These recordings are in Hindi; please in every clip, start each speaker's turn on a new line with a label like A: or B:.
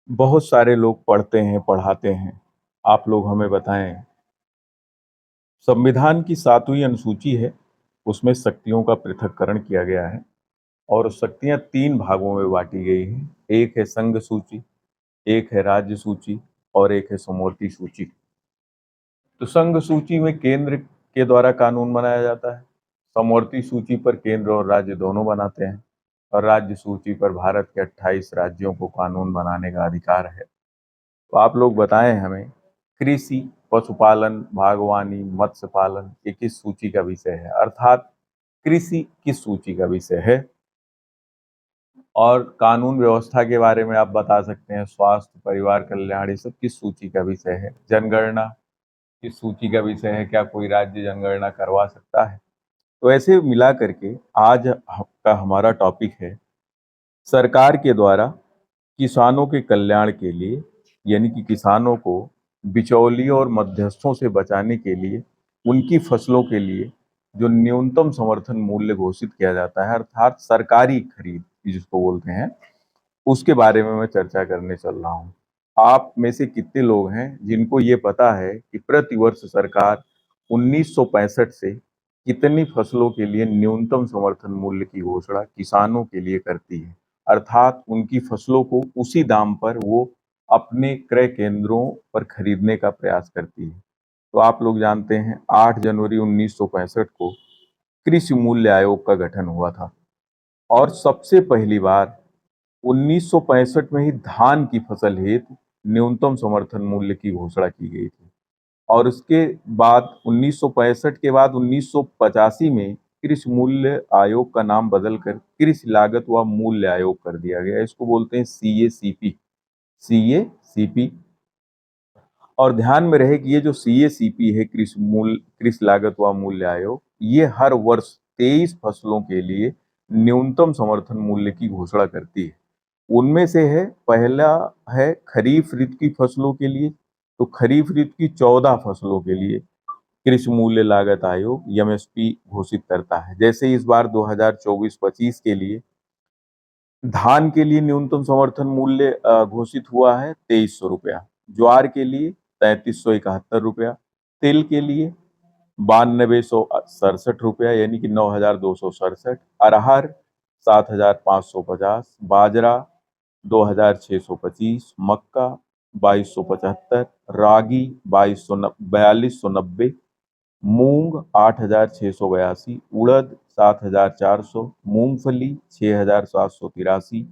A: बहुत सारे लोग पढ़ते हैं, पढ़ाते हैं। आप लोग हमें बताएं, संविधान की 7वीं अनुसूची है, उसमें शक्तियों का पृथक्करण किया गया है और शक्तियां 3 भागों में बांटी गई हैं। एक है संघ सूची, एक है राज्य सूची और एक है समवर्ती सूची। तो संघ सूची में केंद्र के द्वारा कानून बनाया जाता है, समवर्ती सूची पर केंद्र और राज्य दोनों बनाते हैं और राज्य सूची पर भारत के 28 राज्यों को कानून बनाने का अधिकार है। तो आप लोग बताएं हमें, कृषि, पशुपालन, बागवानी, मत्स्य पालन ये किस सूची का विषय है, अर्थात कृषि किस सूची का विषय है। और कानून व्यवस्था के बारे में आप बता सकते हैं, स्वास्थ्य, परिवार कल्याण, ये सब किस सूची का विषय है। जनगणना किस सूची का विषय है, क्या कोई राज्य जनगणना करवा सकता है। तो ऐसे मिला करके आज का हमारा टॉपिक है, सरकार के द्वारा किसानों के कल्याण के लिए, यानी कि किसानों को बिचौलियों और मध्यस्थों से बचाने के लिए उनकी फसलों के लिए जो न्यूनतम समर्थन मूल्य घोषित किया जाता है, अर्थात सरकारी खरीद जिसको बोलते हैं, उसके बारे में मैं चर्चा करने चल रहा हूँ। आप में से कितने लोग हैं जिनको ये पता है कि प्रतिवर्ष सरकार 1965 से कितनी फसलों के लिए न्यूनतम समर्थन मूल्य की घोषणा किसानों के लिए करती है, अर्थात उनकी फसलों को उसी दाम पर वो अपने क्रय केंद्रों पर खरीदने का प्रयास करती है। तो आप लोग जानते हैं 8 जनवरी 1965 को कृषि मूल्य आयोग का गठन हुआ था और सबसे पहली बार 1965 में ही धान की फसल हेतु न्यूनतम समर्थन मूल्य की घोषणा की गई थी और उसके बाद 1965 के बाद 1985 में कृषि मूल्य आयोग का नाम बदलकर कृषि लागत व मूल्य आयोग कर दिया गया। इसको बोलते हैं CACP। CACP। और ध्यान में रहे कि ये जो CACP है, कृषि लागत व मूल्य आयोग, ये हर वर्ष 23 फसलों के लिए न्यूनतम समर्थन मूल्य की घोषणा करती है। उनमें से है, पहला है खरीफ ऋतु की फसलों के लिए। तो खरीफ ऋतु की 14 फसलों के लिए कृषि मूल्य लागत आयोग MSP घोषित करता है। जैसे इस बार 2024-25 के लिए धान के लिए न्यूनतम समर्थन मूल्य घोषित हुआ है 2300 रुपया, ज्वार के लिए 3371 रुपया, तिल के लिए 9267 रुपया यानी कि 9267, अरहर 7550, बाजरा 2625, मक्का 2275, रागी 4290, मूंग 8682, उड़द 7400, मूंगफली 6783,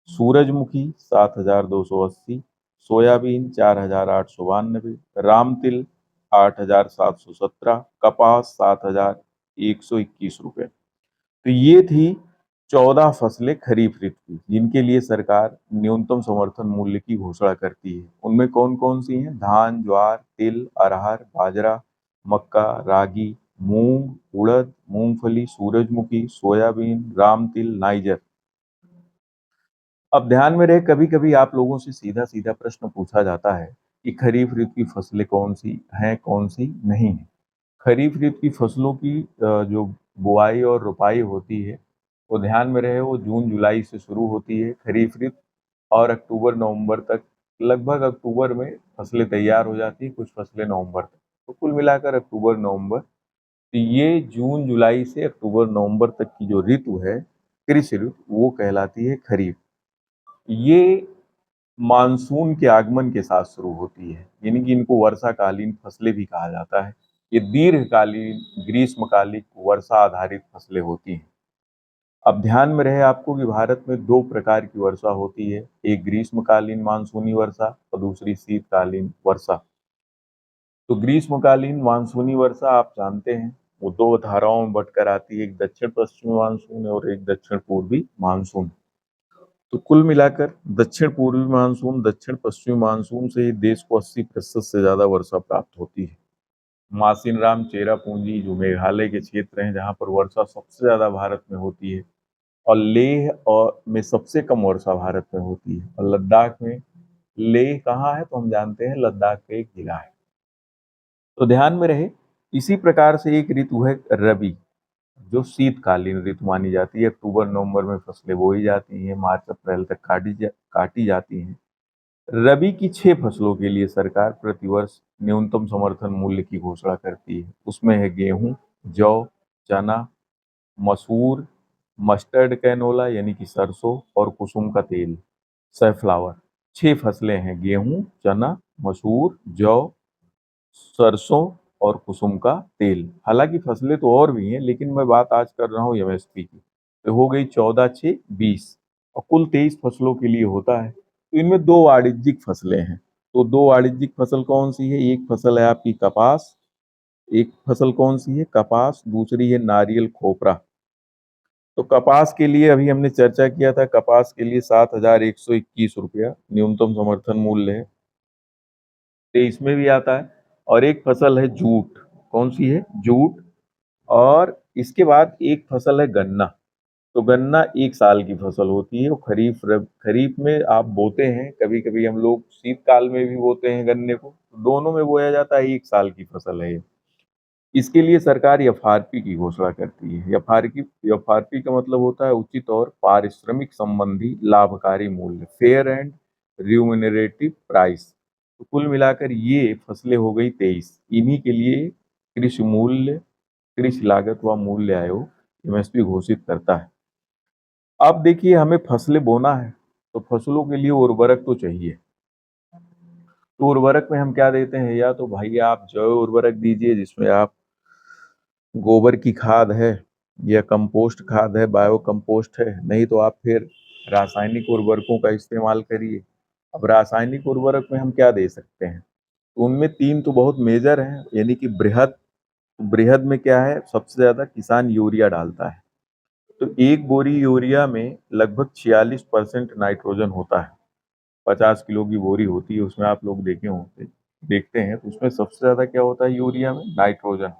A: सूरजमुखी 7280, सोयाबीन 4892, रामतिल 8717, कपास 7121 रुपये। तो ये थी 14 फसलें खरीफ ऋतु की जिनके लिए सरकार न्यूनतम समर्थन मूल्य की घोषणा करती है। उनमें कौन कौन सी हैं? धान, ज्वार, तिल, अरहर, बाजरा, मक्का, रागी, मूंग, उड़द, मूंगफली, सूरजमुखी, सोयाबीन, रामतिल, नाइजर। अब ध्यान में रहे, कभी कभी आप लोगों से सीधा सीधा प्रश्न पूछा जाता है कि खरीफ ऋतु की फसलें कौन सी हैं, कौन सी नहीं है। खरीफ ऋतु की फसलों की जो बुआई और रोपाई होती है, वो ध्यान में रहे, वो जून जुलाई से शुरू होती है खरीफ ऋतु, और अक्टूबर नवंबर तक। लगभग अक्टूबर में फसलें तैयार हो जाती है, कुछ फसलें नवंबर तक। तो कुल मिलाकर अक्टूबर नवंबर, तो ये जून जुलाई से अक्टूबर नवंबर तक की जो ऋतु है, कृषि ऋतु, वो कहलाती है खरीफ। ये मानसून के आगमन के साथ शुरू होती है, यानी कि इनको वर्षाकालीन फसलें भी कहा जाता है। ये दीर्घकालीन ग्रीष्मकालिक वर्षा आधारित फसलें होती हैं। अब ध्यान में रहे आपको कि भारत में 2 प्रकार की वर्षा होती है, एक ग्रीष्मकालीन मानसूनी वर्षा और दूसरी शीतकालीन वर्षा। तो ग्रीष्मकालीन मानसूनी वर्षा आप जानते हैं, वो 2 धाराओं में बंटकर आती है, एक दक्षिण पश्चिमी मानसून और एक दक्षिण पूर्वी मानसून। तो कुल मिलाकर दक्षिण पूर्वी मानसून, दक्षिण पश्चिमी मानसून से ही देश को 80% से ज्यादा वर्षा प्राप्त होती है। मासिनराम, चेरापूंजी जो मेघालय के क्षेत्र हैं, जहाँ पर वर्षा सबसे ज्यादा भारत में होती है, और लेह और में सबसे कम वर्षा भारत में होती है, और लद्दाख में। लेह कहाँ है तो हम जानते हैं, लद्दाख का एक जिला है। तो ध्यान में रहे, इसी प्रकार से एक ऋतु है रबी, जो शीतकालीन ऋतु मानी जाती है। अक्टूबर नवंबर में फसलें बोई जाती हैं, मार्च अप्रैल तक काटी जाती हैं। रबी की 6 फसलों के लिए सरकार प्रतिवर्ष न्यूनतम समर्थन मूल्य की घोषणा करती है। उसमें है गेहूं, जौ, चना, मसूर, मस्टर्ड कैनोला यानी कि सरसों और कुसुम का तेल, सनफ्लावर। 6 फसलें हैं, गेहूं, चना, मसूर, जौ, सरसों और कुसुम का तेल। हालांकि फसलें तो और भी हैं, लेकिन मैं बात आज कर रहा हूँ एमएसपी की। तो हो गई 14, 6, 20 और कुल 23 फसलों के लिए होता है। तो इनमें दो वाणिज्यिक फसलें हैं। तो दो वाणिज्यिक फसल कौन सी है? एक फसल है आपकी कपास, एक फसल कौन सी है? कपास। दूसरी है नारियल खोपरा। तो कपास के लिए अभी हमने चर्चा किया था, कपास के लिए 7,121 रुपया न्यूनतम समर्थन मूल्य है। तो इसमें भी आता है। और एक फसल है जूट। कौन सी है? जूट। और इसके बाद एक फसल है गन्ना। तो गन्ना 1 साल की फसल होती है और खरीफ में आप बोते हैं, कभी कभी हम लोग शीतकाल में भी बोते हैं गन्ने को, तो दोनों में बोया जाता है, 1 साल की फसल है ये। इसके लिए सरकार एफआरपी की घोषणा करती है। एफआरपी का मतलब होता है उचित और पारिश्रमिक संबंधी लाभकारी मूल्य, फेयर एंड रिम्यूनरेटिव प्राइस। तो कुल मिलाकर ये फसलें हो गई 23। इन्हीं के लिए कृषि मूल्य, कृषि लागत व मूल्य आयोग एमएसपी घोषित करता है। अब देखिए, हमें फसलें बोना है तो फसलों के लिए उर्वरक तो चाहिए। तो उर्वरक में हम क्या देते हैं? या तो भाई आप जैव उर्वरक दीजिए जिसमें आप गोबर की खाद है या कंपोस्ट खाद है, बायो कंपोस्ट है, नहीं तो आप फिर रासायनिक उर्वरकों का इस्तेमाल करिए। अब रासायनिक उर्वरक में हम क्या दे सकते हैं? तो उनमें 3 तो बहुत मेजर हैं, यानी कि बृहद। बृहद में क्या है? सबसे ज्यादा किसान यूरिया डालता है। तो एक बोरी यूरिया में लगभग 46% नाइट्रोजन होता है। 50 किलो की बोरी होती है, उसमें आप लोग देखते हैं तो उसमें सबसे ज्यादा क्या होता है यूरिया में? नाइट्रोजन।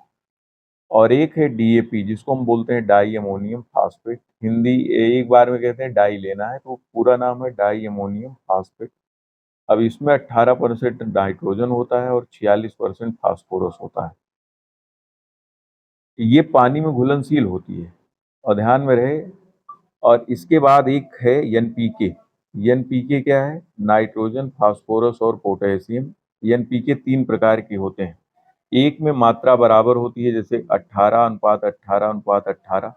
A: और एक है डीएपी जिसको हम बोलते हैं डाई अमोनियम फास्फेट। हिंदी एक बार में कहते हैं डाई लेना है, तो पूरा नाम है डाई अमोनियम फास्फेट। अब इसमें 18% नाइट्रोजन होता है और 46% फास्फोरस होता है। ये पानी में घुलनशील होती है और ध्यान में रहे। और इसके बाद एक है एनपीके। एनपीके क्या है? नाइट्रोजन, फास्फोरस और पोटेशियम। एनपीके 3 प्रकार के होते हैं। एक में मात्रा बराबर होती है, जैसे 18:18:18:18।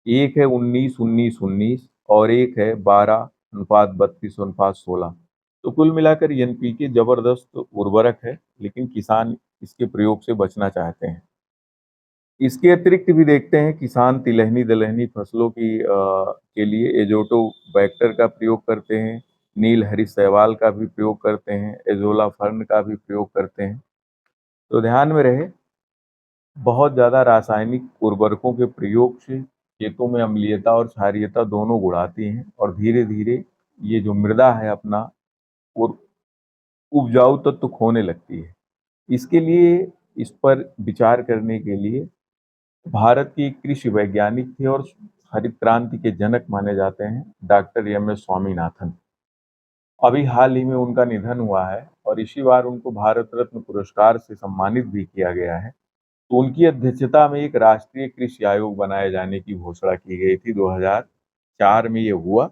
A: एक है 19:19:19 और एक है 12:32:16। तो कुल मिलाकर एनपीके जबरदस्त उर्वरक है, लेकिन किसान इसके प्रयोग से बचना चाहते हैं। इसके अतिरिक्त भी देखते हैं, किसान तिलहनी दलहनी फसलों के लिए एजोटो बैक्टर का प्रयोग करते हैं, नील हरी शैवाल का भी प्रयोग करते हैं, एजोला फर्न का भी प्रयोग करते हैं। तो ध्यान में रहे, बहुत ज्यादा रासायनिक उर्वरकों के प्रयोग से खेतों में अम्लीयता और क्षारीयता दोनों गुण आती हैं और धीरे धीरे ये जो मृदा है अपना वो उपजाऊ तत्व खोने लगती है। इसके लिए, इस पर विचार करने के लिए भारत के एक कृषि वैज्ञानिक थे और हरित क्रांति के जनक माने जाते हैं, डॉक्टर एम एस स्वामीनाथन। अभी हाल ही में उनका निधन हुआ है और इसी बार उनको भारत रत्न पुरस्कार से सम्मानित भी किया गया है। तो उनकी अध्यक्षता में एक राष्ट्रीय कृषि आयोग बनाए जाने की घोषणा की गई थी। 2004 में ये हुआ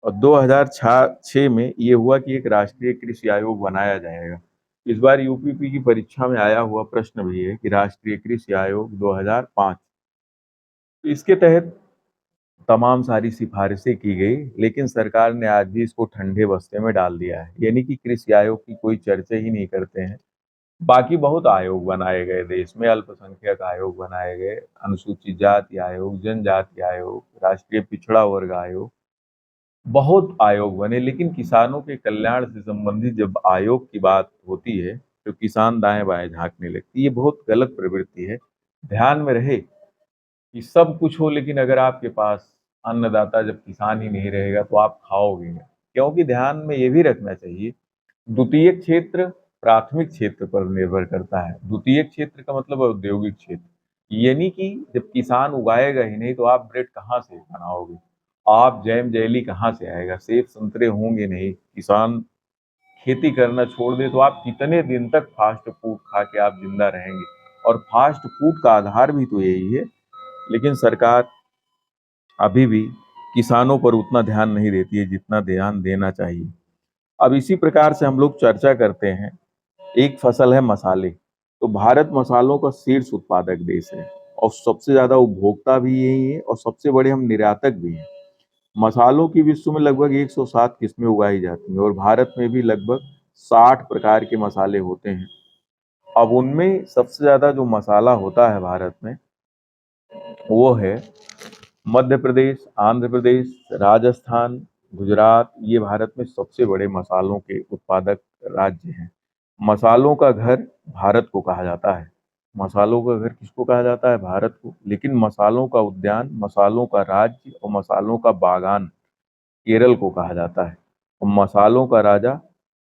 A: और 2006 में ये हुआ कि एक राष्ट्रीय कृषि आयोग बनाया जाएगा। इस बार यूपीपी की परीक्षा में आया हुआ प्रश्न भी है कि राष्ट्रीय कृषि आयोग 2005। तो इसके तहत तमाम सारी सिफारिशें की गई, लेकिन सरकार ने आज भी इसको ठंडे बस्ते में डाल दिया है, यानी कि कृषि आयोग की कोई चर्चा ही नहीं करते हैं। बाकी बहुत आयोग बनाए गए देश में, अल्पसंख्यक आयोग बनाए गए, अनुसूचित जाति आयोग, जनजाति आयोग, राष्ट्रीय पिछड़ा वर्ग आयोग, बहुत आयोग बने। लेकिन किसानों के कल्याण से संबंधित जब आयोग की बात होती है तो किसान दाएं बाएं झांकने लगती है। ये बहुत गलत प्रवृत्ति है। ध्यान में रहे कि सब कुछ हो, लेकिन अगर आपके पास अन्नदाता जब किसान ही नहीं रहेगा तो आप खाओगे क्या? क्योंकि ध्यान में ये भी रखना चाहिए, द्वितीयक क्षेत्र प्राथमिक क्षेत्र पर निर्भर करता है। द्वितीयक क्षेत्र का मतलब औद्योगिक क्षेत्र, यानी कि जब किसान उगाएगा ही नहीं तो आप ब्रेड कहाँ से बनाओगे? आप जैम जेली कहाँ से आएगा? सेब संतरे होंगे नहीं। किसान खेती करना छोड़ दे तो आप कितने दिन तक फास्ट फूड खा के आप जिंदा रहेंगे? और फास्ट फूड का आधार भी तो यही है। लेकिन सरकार अभी भी किसानों पर उतना ध्यान नहीं देती है जितना ध्यान देना चाहिए। अब इसी प्रकार से हम लोग चर्चा करते हैं, एक फसल है मसाले। तो भारत मसालों का शीर्ष उत्पादक देश है और सबसे ज्यादा उपभोक्ता भी यही है और सबसे बड़े हम निर्यातक भी हैं। मसालों की विश्व में लगभग 107 किस्में उगाई जाती हैं और भारत में भी लगभग 60 प्रकार के मसाले होते हैं। अब उनमें सबसे ज्यादा जो मसाला होता है भारत में, वो है मध्य प्रदेश, आंध्र प्रदेश, राजस्थान, गुजरात। ये भारत में सबसे बड़े मसालों के उत्पादक राज्य हैं। मसालों का घर भारत को कहा जाता है। मसालों का घर किसको कहा जाता है? भारत को। लेकिन मसालों का उद्यान, मसालों का राज्य और मसालों का बागान केरल को कहा जाता है। और मसालों का राजा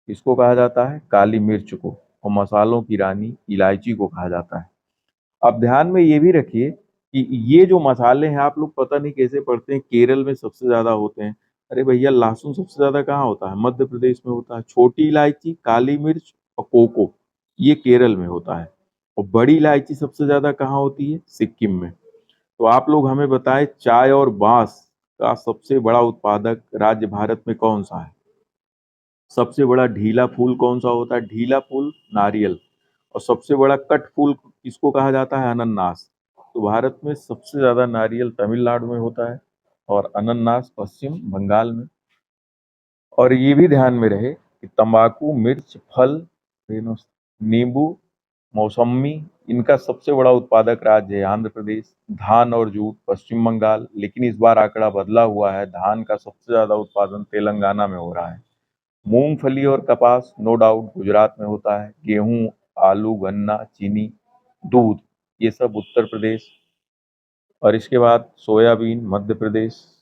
A: किसको कहा जाता है? काली मिर्च को। और मसालों की रानी इलायची को कहा जाता है। अब ध्यान में ये भी रखिए कि ये जो मसाले हैं, आप लोग पता नहीं कैसे पढ़ते हैं, केरल में सबसे ज्यादा होते हैं। अरे भैया, लहसुन सबसे ज्यादा कहाँ होता है? मध्य प्रदेश में होता है। छोटी इलायची, काली मिर्च और कोको, ये केरल में होता है। और बड़ी इलायची सबसे ज्यादा कहाँ होती है? सिक्किम में। तो आप लोग हमें बताएं, चाय और बांस का सबसे बड़ा उत्पादक राज्य भारत में कौन सा है? सबसे बड़ा ढीला फूल कौन सा होता है? ढीला फूल नारियल। और सबसे बड़ा कट फूल किसको कहा जाता है? अनन्नास। तो भारत में सबसे ज्यादा नारियल तमिलनाडु में होता है और अनन्नास पश्चिम बंगाल में। और ये भी ध्यान में रहे कि तंबाकू, मिर्च, फल, नींबू, मौसमी, इनका सबसे बड़ा उत्पादक राज्य है आंध्र प्रदेश। धान और जूट पश्चिम बंगाल। लेकिन इस बार आंकड़ा बदला हुआ है, धान का सबसे ज्यादा उत्पादन तेलंगाना में हो रहा है। मूंगफली और कपास नो डाउट गुजरात में होता है। गेहूं, आलू, गन्ना, चीनी, दूध, ये सब उत्तर प्रदेश। और इसके बाद सोयाबीन मध्य प्रदेश,